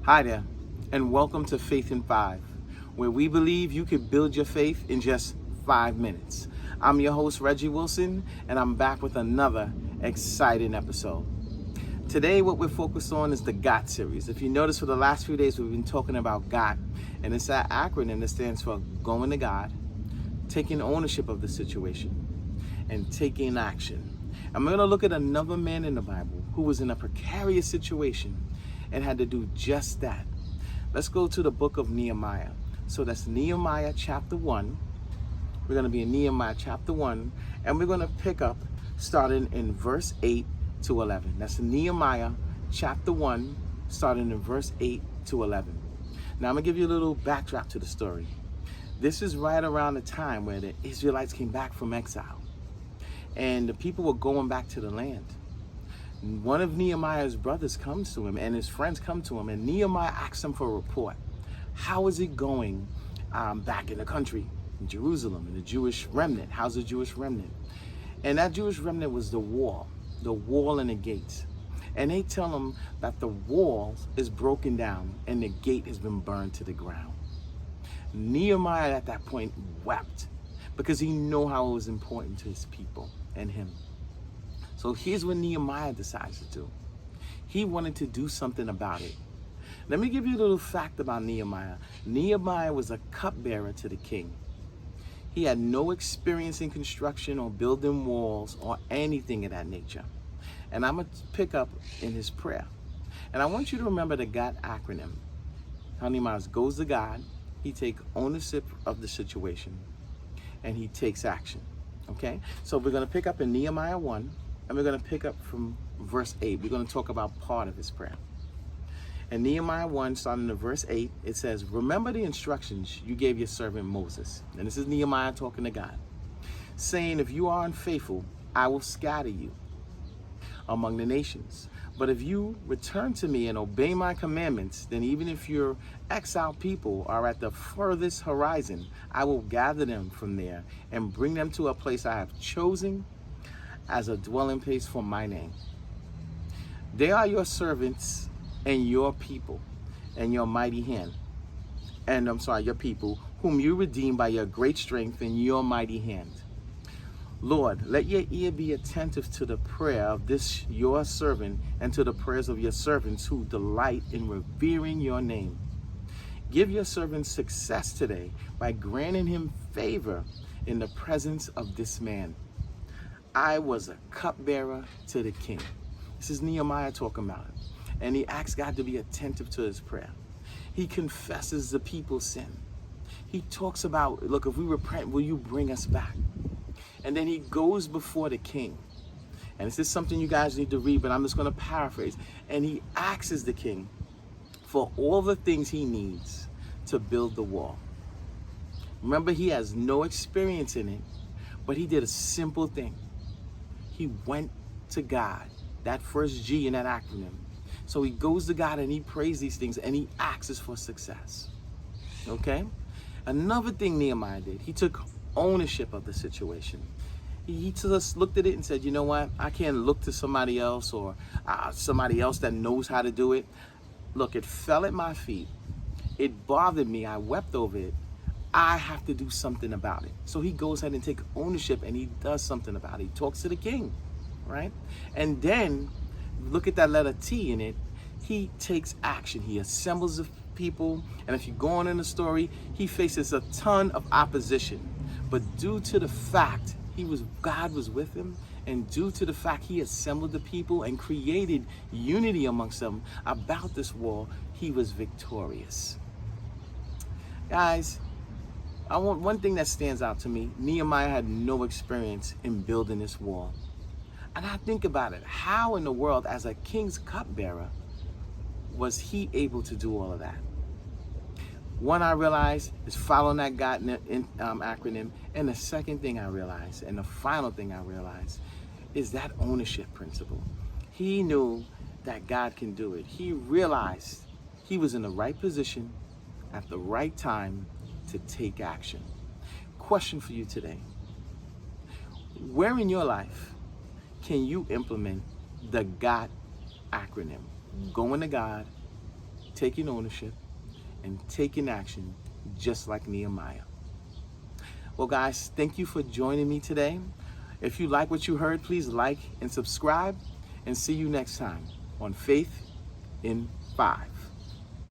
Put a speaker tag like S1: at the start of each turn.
S1: Hi there, and welcome to Faith in 5, where we believe you can build your faith in just 5 minutes. I'm your host, Reggie Wilson, and I'm back with another exciting episode. Today, what we're focused on is the GOT series. If you notice, for the last few days, we've been talking about GOT, and it's that acronym that stands for going to God, taking ownership of the situation, and taking action. I'm going to look at another man in the Bible who was in a precarious situation and had to do just that. Let's go to the book of Nehemiah. So that's Nehemiah chapter 1. We're going to be in Nehemiah chapter 1, and we're going to pick up starting in verse 8 to 11. That's Nehemiah chapter 1, starting in verse 8 to 11. Now I'm going to give you a little backdrop to the story. This is right around the time where the Israelites came back from exile, and the people were going back to the land. One of Nehemiah's brothers comes to him, and his friends come to him, and Nehemiah asks him for a report. How is it going back in the country, in Jerusalem, in the Jewish remnant? How's the Jewish remnant? And that Jewish remnant was the wall and the gates. And they tell him that the wall is broken down and the gate has been burned to the ground. Nehemiah at that point wept because he knew how it was important to his people and him. So here's what Nehemiah decides to do. He wanted to do something about it. Let me give you a little fact about Nehemiah. Nehemiah was a cupbearer to the king. He had no experience in construction or building walls or anything of that nature. And I'm going to pick up in his prayer. And I want you to remember the GOT acronym. How Nehemiah goes to God, he takes ownership of the situation, and he takes action. Okay? So we're going to pick up in Nehemiah 1. And we're going to pick up from verse 8. We're going to talk about part of his prayer. In Nehemiah 1, starting in verse 8, it says, "Remember the instructions you gave your servant Moses." And this is Nehemiah talking to God, saying, "If you are unfaithful, I will scatter you among the nations. But if you return to me and obey my commandments, then even if your exiled people are at the furthest horizon, I will gather them from there and bring them to a place I have chosen as a dwelling place for my name. They are your servants and your people and your mighty hand. Your people, whom you redeem by your great strength and your mighty hand. Lord, let your ear be attentive to the prayer of this your servant and to the prayers of your servants who delight in revering your name. Give your servant success today by granting him favor in the presence of this man. I was a cupbearer to the king." This is Nehemiah talking about it. And he asks God to be attentive to his prayer. He confesses the people's sin. He talks about, look, if we repent, will you bring us back? And then he goes before the king. And this is something you guys need to read, but I'm just going to paraphrase. And he asks the king for all the things he needs to build the wall. Remember, he has no experience in it, but he did a simple thing. He went to God, that first G in that acronym. So he goes to God and he prays these things and he asks for success. Okay? Another thing Nehemiah did, he took ownership of the situation. He just looked at it and said, you know what? I can't look to somebody else or somebody else that knows how to do it. Look, it fell at my feet. It bothered me. I wept over it. I have to do something about it. So he goes ahead and takes ownership and he does something about it. He talks to the king, right? And then look at that letter T in it. He takes action. He assembles the people. And if you go on in the story, he faces a ton of opposition. But due to the fact God was with him, and due to the fact he assembled the people and created unity amongst them about this war, he was victorious. Guys, I want one thing that stands out to me. Nehemiah had no experience in building this wall. And I think about it. How in the world, as a king's cupbearer, was he able to do all of that? One I realized is following that GOT acronym. And the second thing I realized, and the final thing I realized, is that ownership principle. He knew that God can do it. He realized he was in the right position at the right time to take action. Question for you today. Where in your life can you implement the GOT acronym? Going to God, taking ownership and taking action just like Nehemiah. Well, guys, thank you for joining me today. If you like what you heard, please like and subscribe, and see you next time on Faith in 5.